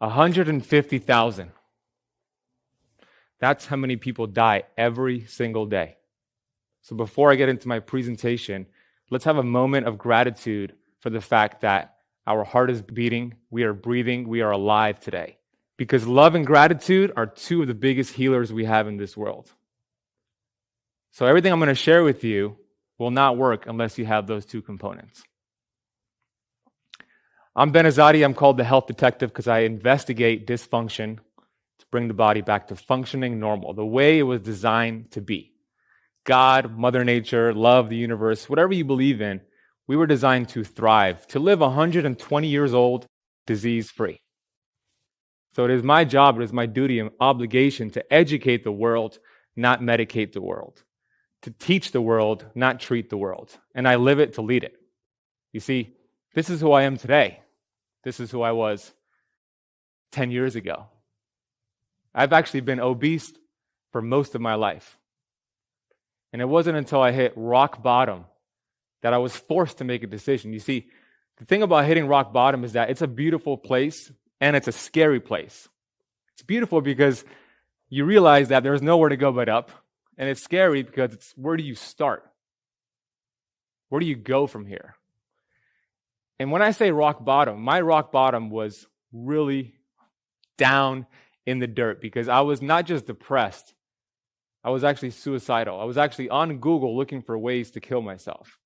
150,000. That's how many people die every single day. So before I get into my presentation, let's have a moment of gratitude for the fact that our heart is beating, we are breathing, we are alive today. Because love and gratitude are two of the biggest healers we have in this world. So everything I'm going to share with you will not work unless you have those two components. I'm Ben Azadi. I'm called the health detective because I investigate dysfunction to bring the body back to functioning normal, the way it was designed to be. God, Mother Nature, love, the universe, whatever you believe in, we were designed to thrive, to live 120 years old, disease-free. So it is my job, it is my duty and obligation to educate the world, not medicate the world. To teach the world, not treat the world. And I live it to lead it. You see, this is who I am today. This is who I was 10 years ago. I've actually been obese for most of my life. And it wasn't until I hit rock bottom that I was forced to make a decision. You see, the thing about hitting rock bottom is that it's a beautiful place and it's a scary place. It's beautiful because you realize that there's nowhere to go but up. And it's scary because it's where do you start? Where do you go from here? And when I say rock bottom, my rock bottom was really down in the dirt because I was not just depressed, I was actually suicidal. I was actually on Google looking for ways to kill myself.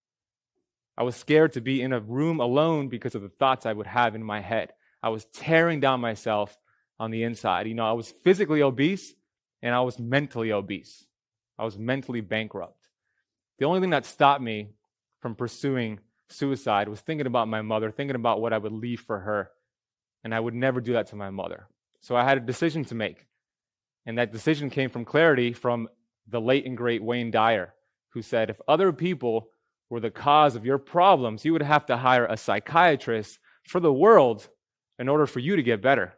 I was scared to be in a room alone because of the thoughts I would have in my head. I was tearing down myself on the inside. You know, I was physically obese and I was mentally obese. I was mentally bankrupt. The only thing that stopped me from pursuing suicide was thinking about my mother, thinking about what I would leave for her, and I would never do that to my mother. So I had a decision to make, and that decision came from clarity from the late and great Wayne Dyer, who said, if other people were the cause of your problems, you would have to hire a psychiatrist for the world in order for you to get better.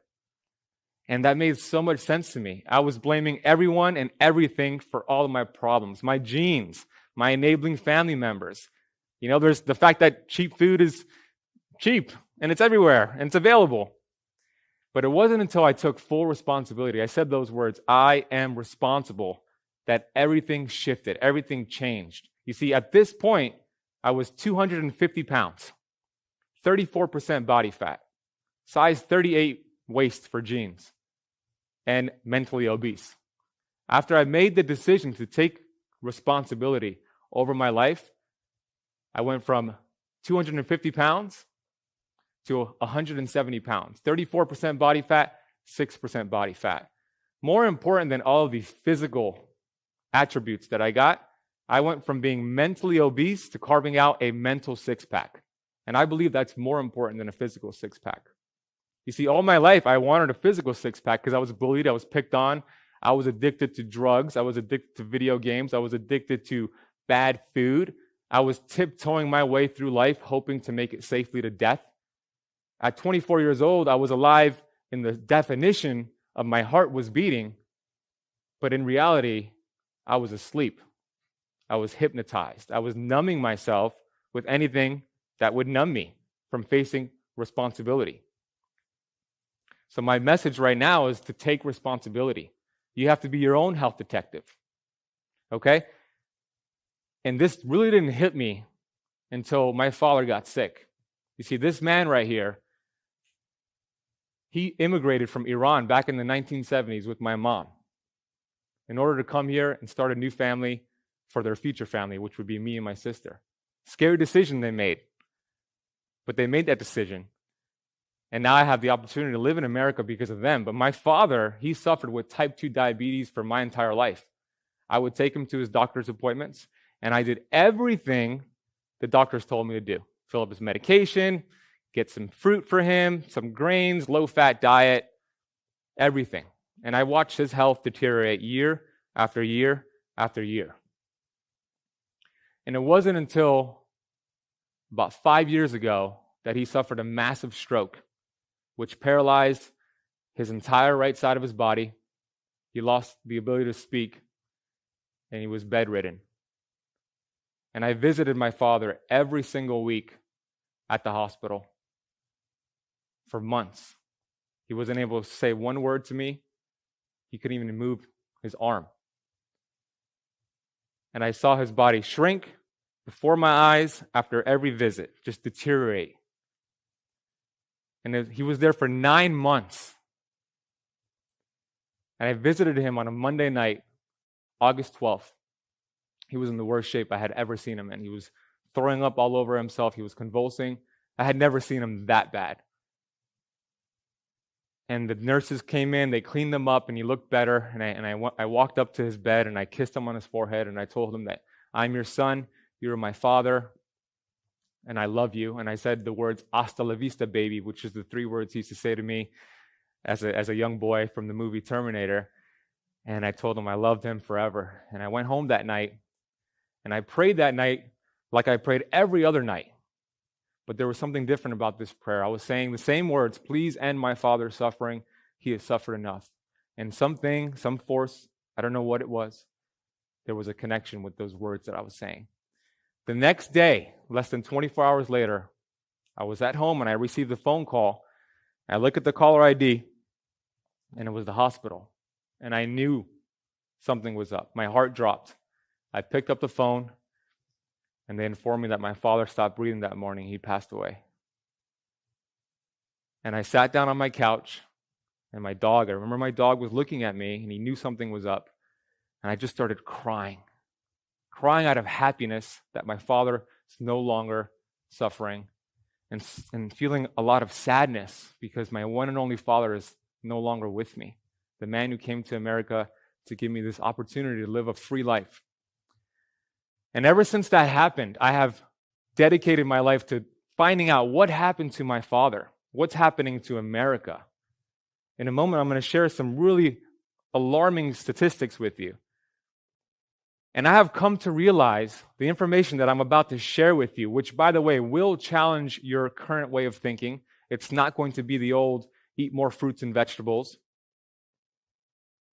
And that made so much sense to me. I was blaming everyone and everything for all of my problems, my genes, my enabling family members. You know, there's the fact that cheap food is cheap and it's everywhere and it's available. But it wasn't until I took full responsibility, I said those words, I am responsible, that everything shifted, everything changed. You see, at this point, I was 250 pounds, 34% body fat, size 38 waist for jeans, and mentally obese. After I made the decision to take responsibility over my life, I went from 250 pounds to 170 pounds, 34% body fat, 6% body fat. More important than all of the physical attributes that I got, I went from being mentally obese to carving out a mental six-pack. And I believe that's more important than a physical six-pack. You see, all my life, I wanted a physical six-pack because I was bullied, I was picked on, I was addicted to drugs, I was addicted to video games, I was addicted to bad food. I was tiptoeing my way through life, hoping to make it safely to death. At 24 years old, I was alive in the definition of my heart was beating, but in reality, I was asleep. I was hypnotized. I was numbing myself with anything that would numb me from facing responsibility. So my message right now is to take responsibility. You have to be your own health detective. Okay? And this really didn't hit me until my father got sick. You see, this man right here, he immigrated from Iran back in the 1970s with my mom in order to come here and start a new family for their future family, which would be me and my sister. Scary decision they made, but they made that decision. And now I have the opportunity to live in America because of them. But my father, he suffered with type 2 diabetes for my entire life. I would take him to his doctor's appointments, and I did everything the doctors told me to do. Fill up his medication, get some fruit for him, some grains, low-fat diet, everything. And I watched his health deteriorate year after year after year. And it wasn't until about 5 years ago that he suffered a massive stroke, which paralyzed his entire right side of his body. He lost the ability to speak, and he was bedridden. And I visited my father every single week at the hospital for months. He wasn't able to say one word to me. He couldn't even move his arm. And I saw his body shrink before my eyes after every visit, just deteriorate. And he was there for 9 months. And I visited him on a Monday night, August 12th. He was in the worst shape I had ever seen him in. He was throwing up all over himself. He was convulsing. I had never seen him that bad. And the nurses came in, they cleaned him up, and he looked better. And I walked up to his bed, and I kissed him on his forehead, and I told him that I'm your son, you're my father, and I love you. And I said the words, hasta la vista, baby, which is the 3 words he used to say to me as a young boy from the movie Terminator. And I told him I loved him forever. And I went home that night, and I prayed that night like I prayed every other night. But there was something different about this prayer. I was saying the same words, please end my father's suffering. He has suffered enough. And some force, I don't know what it was, there was a connection with those words that I was saying. The next day, less than 24 hours later, I was at home and I received a phone call. I look at the caller ID, and it was the hospital. And I knew something was up. My heart dropped. I picked up the phone, and they informed me that my father stopped breathing that morning. He passed away. And I sat down on my couch, and I remember my dog was looking at me, and he knew something was up. And I just started crying out of happiness that my father is no longer suffering, and feeling a lot of sadness because my one and only father is no longer with me. The man who came to America to give me this opportunity to live a free life. And ever since that happened, I have dedicated my life to finding out what happened to my father, what's happening to America. In a moment, I'm going to share some really alarming statistics with you. And I have come to realize the information that I'm about to share with you, which, by the way, will challenge your current way of thinking. It's not going to be the old, eat more fruits and vegetables.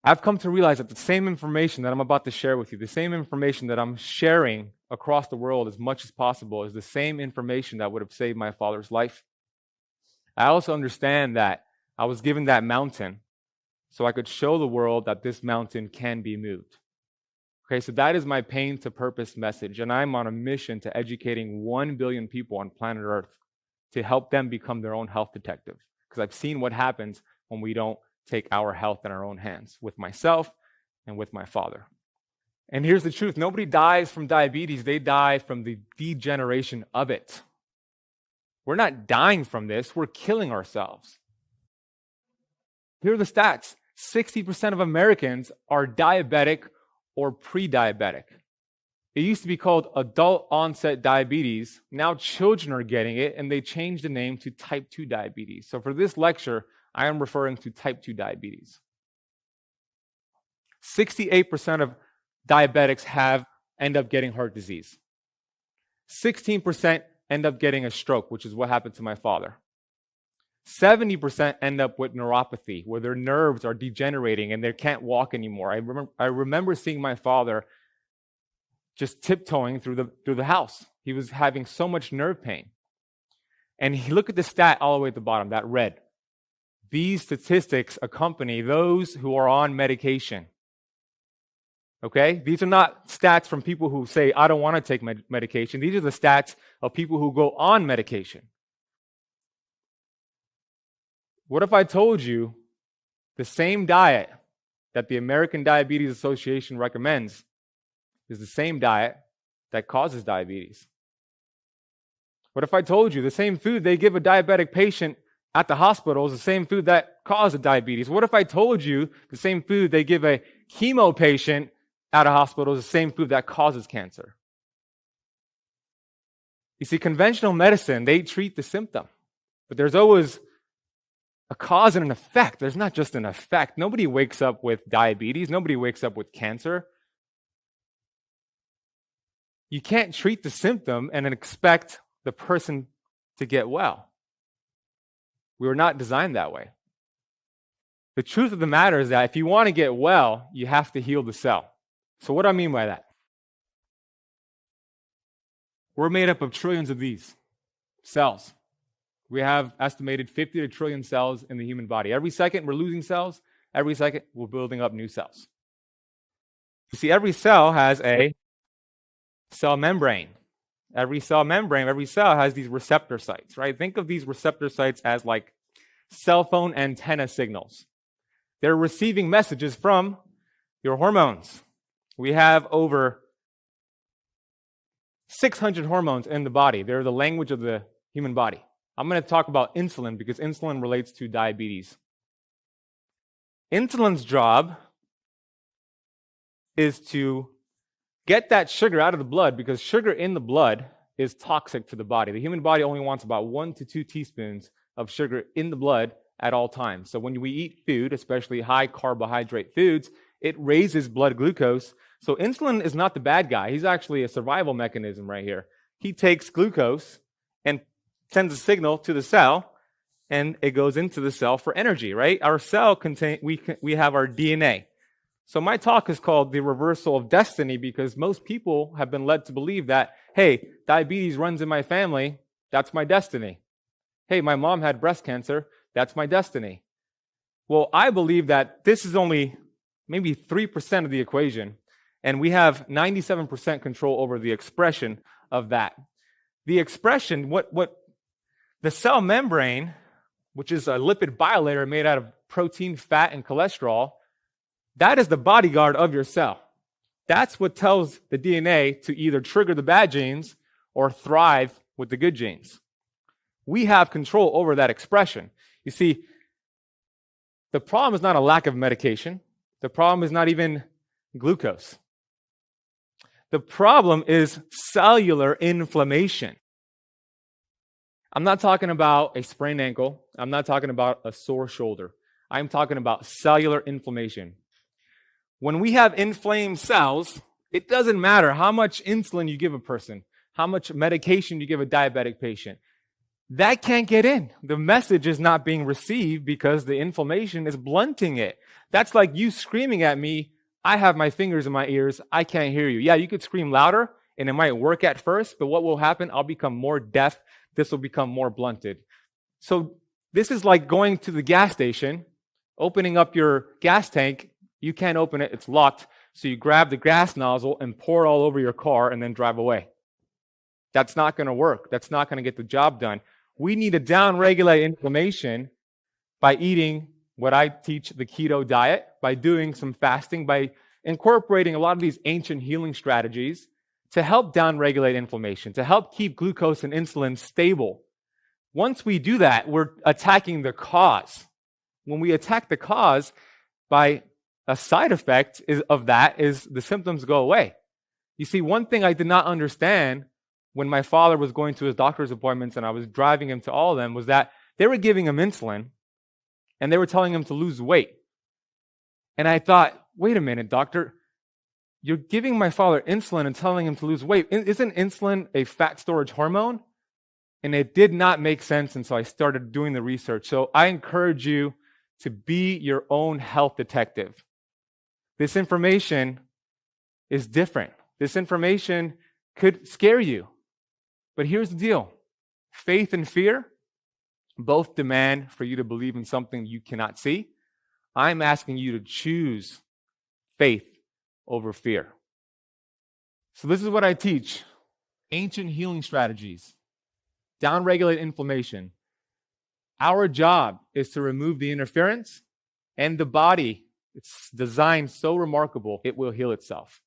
I've come to realize that the same information that I'm about to share with you, the same information that I'm sharing across the world as much as possible, is the same information that would have saved my father's life. I also understand that I was given that mountain so I could show the world that this mountain can be moved. Okay, so that is my pain to purpose message, and I'm on a mission to educating 1 billion people on planet Earth to help them become their own health detective, because I've seen what happens when we don't take our health in our own hands, with myself and with my father. And here's the truth. Nobody dies from diabetes. They die from the degeneration of it. We're not dying from this. We're killing ourselves. Here are the stats. 60% of Americans are diabetic or pre-diabetic. It used to be called adult onset diabetes. Now children are getting it, and they changed the name to type 2 diabetes. So for this lecture, I am referring to type 2 diabetes. 68% of diabetics end up getting heart disease. 16% end up getting a stroke, which is what happened to my father. 70% end up with neuropathy, where their nerves are degenerating and they can't walk anymore. I remember seeing my father just tiptoeing through the house. He was having so much nerve pain. And look at the stat all the way at the bottom, that red. These statistics accompany those who are on medication. Okay? These are not stats from people who say, I don't want to take medication. These are the stats of people who go on medication. What if I told you the same diet that the American Diabetes Association recommends is the same diet that causes diabetes? What if I told you the same food they give a diabetic patient at the hospital is the same food that causes diabetes? What if I told you the same food they give a chemo patient at a hospital is the same food that causes cancer? You see, conventional medicine, they treat the symptom, but there's always a cause and an effect. There's not just an effect. Nobody wakes up with diabetes. Nobody wakes up with cancer. You can't treat the symptom and expect the person to get well. We were not designed that way. The truth of the matter is that if you want to get well, you have to heal the cell. So what do I mean by that? We're made up of trillions of these cells. We have estimated 50 trillion cells in the human body. Every second, we're losing cells. Every second, we're building up new cells. You see, every cell has a cell membrane. Every cell has these receptor sites, right? Think of these receptor sites as like cell phone antenna signals. They're receiving messages from your hormones. We have over 600 hormones in the body. They're the language of the human body. I'm going to talk about insulin because insulin relates to diabetes. Insulin's job is to get that sugar out of the blood because sugar in the blood is toxic to the body. The human body only wants about 1 to 2 teaspoons of sugar in the blood at all times. So when we eat food, especially high carbohydrate foods, it raises blood glucose. So insulin is not the bad guy. He's actually a survival mechanism right here. He takes glucose and sends a signal to the cell, and it goes into the cell for energy, right? Our cell we have our DNA. So my talk is called The Reversal of Destiny because most people have been led to believe that, hey, diabetes runs in my family, that's my destiny. Hey, my mom had breast cancer, that's my destiny. Well, I believe that this is only maybe 3% of the equation, and we have 97% control over the expression of that. The expression, what the cell membrane, which is a lipid bilayer made out of protein, fat, and cholesterol, that is the bodyguard of your cell. That's what tells the DNA to either trigger the bad genes or thrive with the good genes. We have control over that expression. You see, the problem is not a lack of medication. The problem is not even glucose. The problem is cellular inflammation. I'm not talking about a sprained ankle. I'm not talking about a sore shoulder. I'm talking about cellular inflammation. When we have inflamed cells, it doesn't matter how much insulin you give a person, how much medication you give a diabetic patient. That can't get in. The message is not being received because the inflammation is blunting it. That's like you screaming at me, I have my fingers in my ears, I can't hear you. Yeah, you could scream louder and it might work at first, but what will happen? I'll become more deaf. This will become more blunted. So this is like going to the gas station, opening up your gas tank. You can't open it, it's locked. So you grab the gas nozzle and pour it all over your car and then drive away. That's not going to work. That's not going to get the job done. We need to downregulate inflammation by eating what I teach, the keto diet, by doing some fasting, by incorporating a lot of these ancient healing strategies to help downregulate inflammation, to help keep glucose and insulin stable. Once we do that, we're attacking the cause. When we attack the cause, by a side effect of that is the symptoms go away. You see, one thing I did not understand when my father was going to his doctor's appointments and I was driving him to all of them was that they were giving him insulin and they were telling him to lose weight. And I thought, wait a minute, doctor, you're giving my father insulin and telling him to lose weight. Isn't insulin a fat storage hormone? And it did not make sense until I started doing the research. So I encourage you to be your own health detective. This information is different. This information could scare you. But here's the deal. Faith and fear both demand for you to believe in something you cannot see. I'm asking you to choose faith over fear. So this is what I teach. Ancient healing strategies. Downregulate inflammation. Our job is to remove the interference, and the body, it's designed so remarkable, it will heal itself.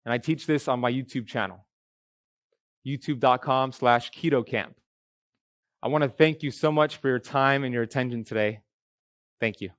And I teach this on my YouTube channel, youtube.com/KetoCamp. I want to thank you so much for your time and your attention today. Thank you.